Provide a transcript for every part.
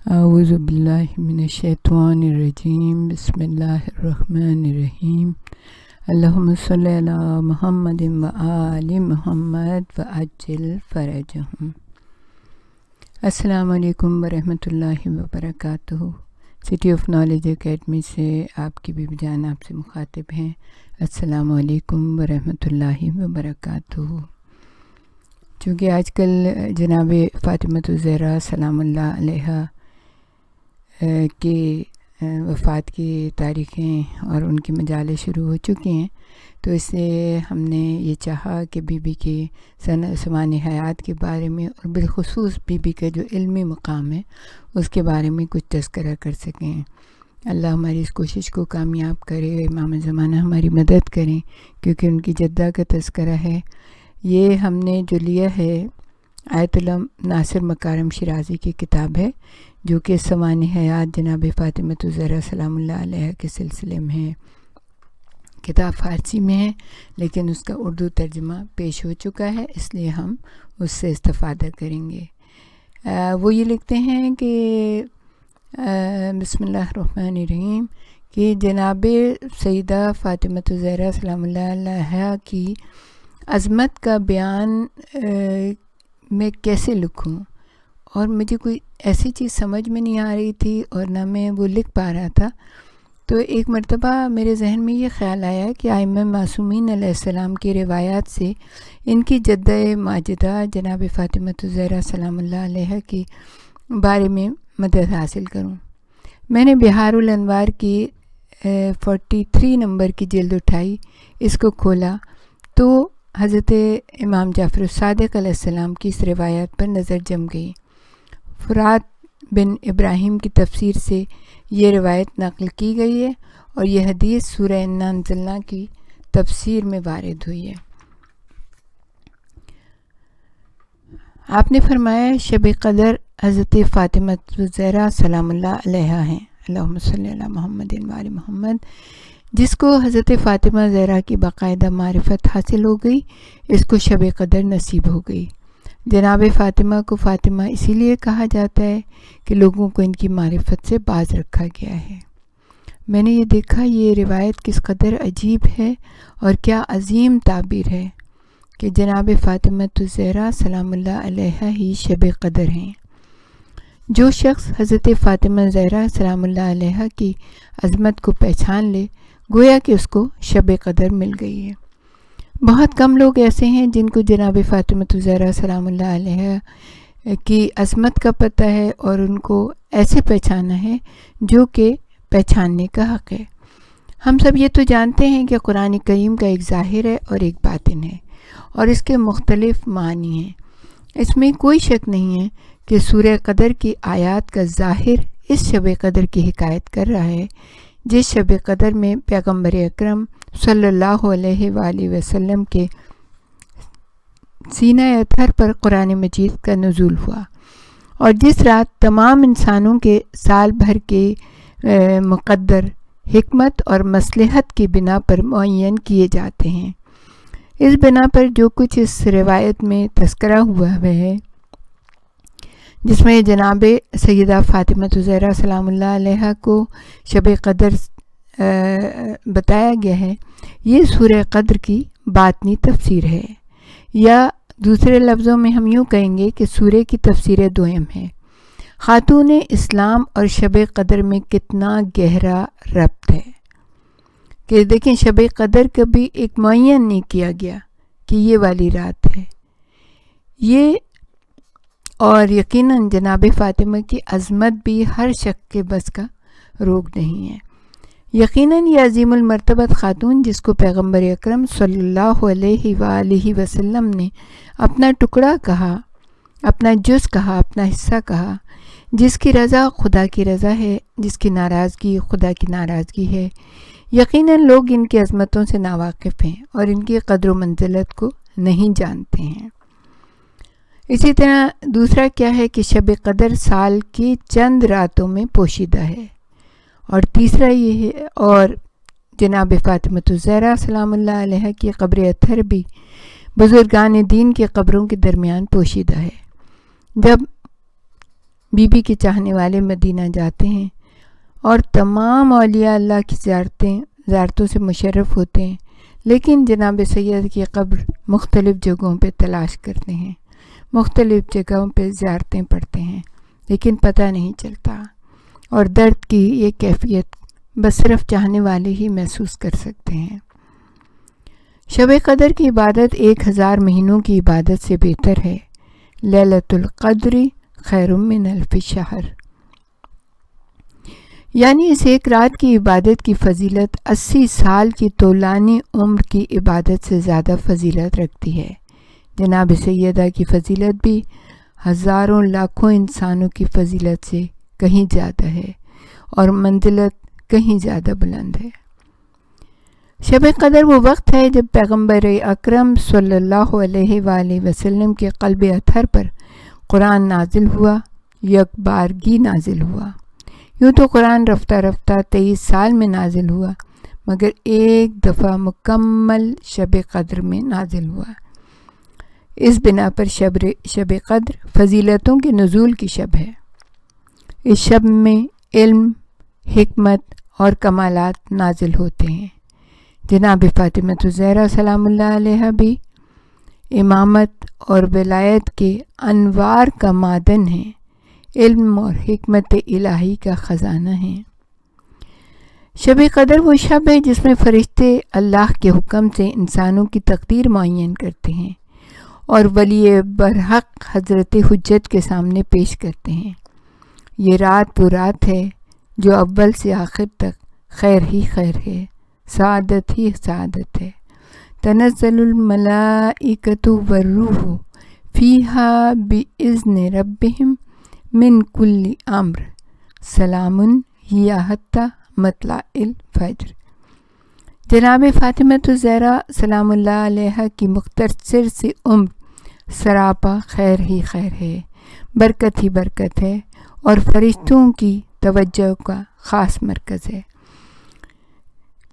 اعوذ باللہ من الشیطان الرجیم بسم اللہ الرحمن الرحیم اللہم صلی علی محمد و آل محمد وعجل فرجہم۔ السلام علیکم ورحمۃ اللہ وبرکاتہ۔ سٹی آف نالج اکیڈمی سے آپ کی بیوی جان آپ سے مخاطب ہیں۔ السلام علیکم ورحمۃ اللہ وبرکاتہ۔ چونکہ آج کل جناب فاطمۃ الزہرا سلام اللہ علیہا کی وفات کی تاریخیں اور ان کی مجالس شروع ہو چکی ہیں، تو اس سے ہم نے یہ چاہا کہ بی بی کی سوانح حیات کے بارے میں اور بالخصوص بی بی کا جو علمی مقام ہے اس کے بارے میں کچھ تذکرہ کر سکیں۔ اللہ ہماری اس کوشش کو کامیاب کرے، امام زمانہ ہماری مدد کریں، کیونکہ ان کی جدہ کا تذکرہ ہے۔ یہ ہم نے جو لیا ہے آیت اللہ ناصر مکارم شیرازی کی کتاب ہے، جو کہ سوانح حیات جناب فاطمۃ الزہرا سلام اللہ علیہ کے سلسلے میں ہے۔ کتاب فارسی میں ہے لیکن اس کا اردو ترجمہ پیش ہو چکا ہے، اس لیے ہم اس سے استفادہ کریں گے۔ وہ یہ لکھتے ہیں کہ بسم اللہ الرحمن الرحیم کہ جناب سیدہ فاطمۃ الزہرا سلام اللہ علیہ کی عظمت کا بیان میں کیسے لکھوں، اور مجھے کوئی ایسی چیز سمجھ میں نہیں آ رہی تھی اور نہ میں وہ لکھ پا رہا تھا۔ تو ایک مرتبہ میرے ذہن میں یہ خیال آیا کہ ائمہ معصومین علیہ السلام کی روایات سے ان کی جدہ ماجدہ جناب فاطمۃ الزہرا سلام اللہ علیہ کے بارے میں مدد حاصل کروں۔ میں نے بہار الانوار کی 43 نمبر کی جلد اٹھائی، اس کو کھولا تو حضرت امام جعفر الصادق علیہ السلام کی اس روایت پر نظر جم گئی۔ فرات بن ابراہیم کی تفسیر سے یہ روایت نقل کی گئی ہے اور یہ حدیث سورہ انا انزلنا کی تفسیر میں وارد ہوئی ہے۔ آپ نے فرمایا شب قدر حضرت فاطمۃ الزہرا سلام اللہ علیہا ہیں، اللہم صلی علی محمد و آل محمد۔ جس کو حضرت فاطمہ زہرا کی باقاعدہ معرفت حاصل ہو گئی، اس کو شب قدر نصیب ہو گئی۔ جناب فاطمہ کو فاطمہ اسی لیے کہا جاتا ہے کہ لوگوں کو ان کی معرفت سے باز رکھا گیا ہے۔ میں نے یہ دیکھا یہ روایت کس قدر عجیب ہے اور کیا عظیم تعبیر ہے کہ جناب فاطمۃ الزہرا سلام اللہ علیہا ہی شب قدر ہیں۔ جو شخص حضرت فاطمہ زہرا سلام اللہ علیہا کی عظمت کو پہچان لے، گویا کہ اس کو شب قدر مل گئی ہے۔ بہت کم لوگ ایسے ہیں جن کو جناب فاطمۃ الزہرا سلام اللہ علیہ کی عظمت کا پتہ ہے اور ان کو ایسے پہچانا ہے جو کہ پہچاننے کا حق ہے۔ ہم سب یہ تو جانتے ہیں کہ قرآن کریم کا ایک ظاہر ہے اور ایک باطن ہے اور اس کے مختلف معنی ہیں۔ اس میں کوئی شک نہیں ہے کہ سورہ قدر کی آیات کا ظاہر اس شب قدر کی حکایت کر رہا ہے، جس شب قدر میں پیغمبر اکرم صلی اللہ علیہ وآلہ وسلم کے سینہ اطہر پر قرآن مجید کا نزول ہوا، اور جس رات تمام انسانوں کے سال بھر کے مقدر حکمت اور مصلحت کی بنا پر معین کیے جاتے ہیں۔ اس بنا پر جو کچھ اس روایت میں تذکرہ ہوا ہے، جس میں جناب سیدہ فاطمۃ الزہرا سلام اللہ علیہ کو شب قدر بتایا گیا ہے، یہ سورہ قدر کی باطنی تفسیر ہے، یا دوسرے لفظوں میں ہم یوں کہیں گے کہ سورہ کی تفسیر دوئم ہے۔ خاتون اسلام اور شب قدر میں کتنا گہرا ربط ہے کہ دیکھیں شب قدر کبھی ایک معین نہیں کیا گیا کہ یہ والی رات ہے یہ، اور یقیناً جناب فاطمہ کی عظمت بھی ہر شخص کے بس کا روگ نہیں ہے۔ یقیناً یہ عظیم المرتبت خاتون جس کو پیغمبر اکرم صلی اللہ علیہ وآلہ وسلم نے اپنا ٹکڑا کہا، اپنا جز کہا، اپنا حصہ کہا، جس کی رضا خدا کی رضا ہے، جس کی ناراضگی خدا کی ناراضگی ہے، یقیناً لوگ ان کی عظمتوں سے ناواقف ہیں اور ان کی قدر و منزلت کو نہیں جانتے ہیں۔ اسی طرح دوسرا کیا ہے کہ شب قدر سال کی چند راتوں میں پوشیدہ ہے، اور تیسرا یہ ہے، اور جناب فاطمۃ الزہرا سلام اللہ علیہ کی قبر اطہر بھی بزرگان دین کے قبروں کے درمیان پوشیدہ ہے۔ جب بی بی کے چاہنے والے مدینہ جاتے ہیں اور تمام اولیاء اللہ کی زیارتوں سے مشرف ہوتے ہیں، لیکن جناب سید کی قبر مختلف جگہوں پہ تلاش کرتے ہیں، مختلف جگہوں پہ زیارتیں پڑھتے ہیں، لیکن پتہ نہیں چلتا، اور درد کی یہ کیفیت بس صرف چاہنے والے ہی محسوس کر سکتے ہیں۔ شب قدر کی عبادت 1000 مہینوں کی عبادت سے بہتر ہے۔ لیلۃ القدر خیر من الف شہر، یعنی اس ایک رات کی عبادت کی فضیلت 80 سال کی طولانی عمر کی عبادت سے زیادہ فضیلت رکھتی ہے۔ جناب سیدہ کی فضیلت بھی ہزاروں لاکھوں انسانوں کی فضیلت سے کہیں زیادہ ہے اور منزلت کہیں زیادہ بلند ہے۔ شب قدر وہ وقت ہے جب پیغمبر اکرم صلی اللہ علیہ وآلہ وسلم کے قلب اطہر پر قرآن نازل ہوا، یک بارگی نازل ہوا۔ یوں تو قرآن رفتہ رفتہ 23 سال میں نازل ہوا، مگر ایک دفعہ مکمل شب قدر میں نازل ہوا۔ اس بنا پر شب قدر فضیلتوں کے نزول کی شب ہے۔ اس شب میں علم، حکمت اور کمالات نازل ہوتے ہیں۔ جناب فاطمۃ الزہرا سلام اللہ علیہ بھی امامت اور ولایت کے انوار کا معدن ہیں، علم اور حکمت الہی کا خزانہ ہیں۔ شب قدر وہ شب ہے جس میں فرشتے اللہ کے حکم سے انسانوں کی تقدیر معین کرتے ہیں اور ولی برحق حضرت حجت کے سامنے پیش کرتے ہیں۔ یہ رات وہ رات ہے جو اول سے آخر تک خیر ہی خیر ہے، سعادت ہی سعادت ہے۔ تنزل الملائکۃ والروح فیہا بإذن ربہم من کل امر سلام ہی حتی مطلع الفجر۔ جناب فاطمۃ الزہرا سلام اللہ علیہ کی مختصر سی عمر سراپا خیر ہی خیر ہے، برکت ہی برکت ہے اور فرشتوں کی توجہ کا خاص مرکز ہے۔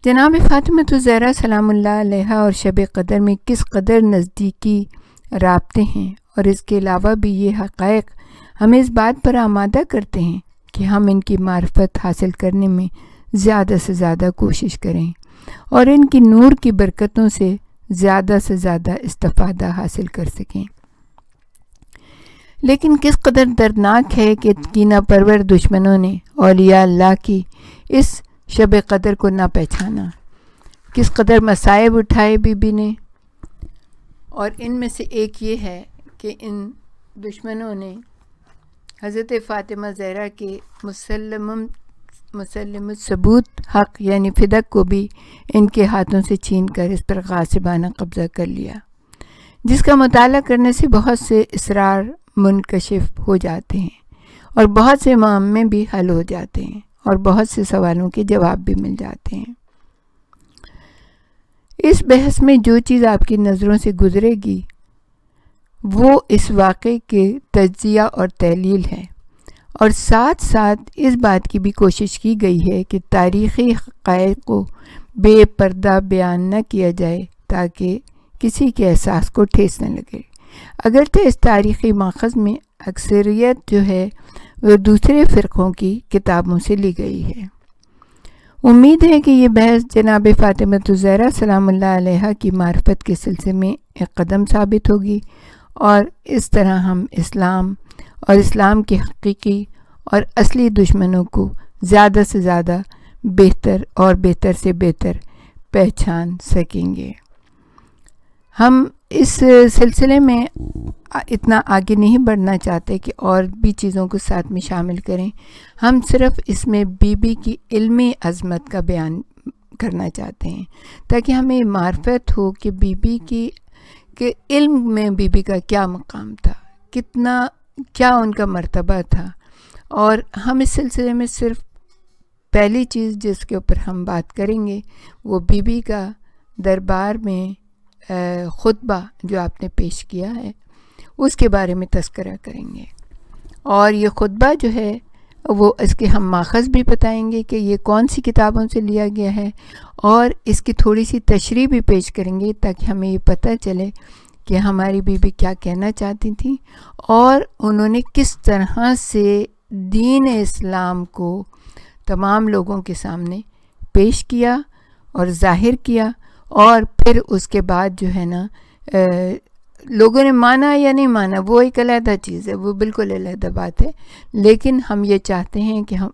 جناب فاطمۃ الزہرا سلام اللہ علیہ اور شب قدر میں کس قدر نزدیکی رابطے ہیں، اور اس کے علاوہ بھی یہ حقائق ہمیں اس بات پر آمادہ کرتے ہیں کہ ہم ان کی معرفت حاصل کرنے میں زیادہ سے زیادہ کوشش کریں اور ان کی نور کی برکتوں سے زیادہ استفادہ حاصل کر سکیں۔ لیکن کس قدر دردناک ہے کہ کینہ پرور دشمنوں نے اولیاء اللہ کی اس شب قدر کو نہ پہچانا، کس قدر مصائب اٹھائے بی بی نے، اور ان میں سے ایک یہ ہے کہ ان دشمنوں نے حضرت فاطمہ زہرا کے مسلم ثبوت حق یعنی فدق کو بھی ان کے ہاتھوں سے چھین کر اس پر غاصبانہ قبضہ کر لیا، جس کا مطالعہ کرنے سے بہت سے اسرار منکشف ہو جاتے ہیں اور بہت سے معمے بھی حل ہو جاتے ہیں اور بہت سے سوالوں کے جواب بھی مل جاتے ہیں۔ اس بحث میں جو چیز آپ کی نظروں سے گزرے گی وہ اس واقعے کے تجزیہ اور تحلیل ہے، اور ساتھ ساتھ اس بات کی بھی کوشش کی گئی ہے کہ تاریخی حقائق کو بے پردہ بیان نہ کیا جائے تاکہ کسی کے احساس کو ٹھیس نہ لگے، اگرچہ اس تاریخی ماخذ میں اکثریت جو ہے وہ دوسرے فرقوں کی کتابوں سے لی گئی ہے۔ امید ہے کہ یہ بحث جناب فاطمۃ الزہرا سلام اللہ علیہ کی معرفت کے سلسلے میں ایک قدم ثابت ہوگی، اور اس طرح ہم اسلام اور اسلام کے حقیقی اور اصلی دشمنوں کو زیادہ سے زیادہ بہتر اور بہتر سے بہتر پہچان سکیں گے۔ ہم اس سلسلے میں اتنا آگے نہیں بڑھنا چاہتے کہ اور بھی چیزوں کو ساتھ میں شامل کریں، ہم صرف اس میں بی بی کی علمی عظمت کا بیان کرنا چاہتے ہیں تاکہ ہمیں معرفت ہو کہ بی بی کی کہ علم میں بی بی کا کیا مقام تھا، کیا ان کا مرتبہ تھا، اور ہم اس سلسلے میں صرف پہلی چیز جس کے اوپر ہم بات کریں گے وہ بی بی کا دربار میں خطبہ جو آپ نے پیش کیا ہے اس کے بارے میں تذکرہ کریں گے، اور یہ خطبہ جو ہے وہ اس کے ہم ماخذ بھی بتائیں گے کہ یہ کون سی کتابوں سے لیا گیا ہے، اور اس کی تھوڑی سی تشریح بھی پیش کریں گے تاکہ ہمیں یہ پتہ چلے کہ ہماری بیوی کیا کہنا چاہتی تھیں اور انہوں نے کس طرح سے دین اسلام کو تمام لوگوں کے سامنے پیش کیا اور ظاہر کیا، اور پھر اس کے بعد جو ہے نا لوگوں نے مانا یا نہیں مانا وہ ایک علیحدہ چیز ہے، وہ بالکل علیحدہ بات ہے، لیکن ہم یہ چاہتے ہیں کہ ہم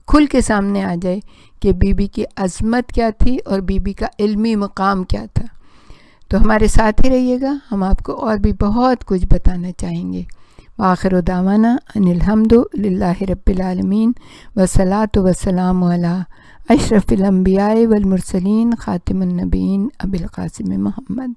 کھل کے سامنے آ جائے کہ بی بی کی عظمت کیا تھی اور بی بی کا علمی مقام کیا تھا۔ تو ہمارے ساتھ ہی رہیے گا، ہم آپ کو اور بھی بہت کچھ بتانا چاہیں گے۔ وآخر دعوانا ان الحمد للہ رب العالمین والصلاۃ والسلام علی اشرف الانبیاء والمرسلین خاتم النبیین ابی القاسم محمد۔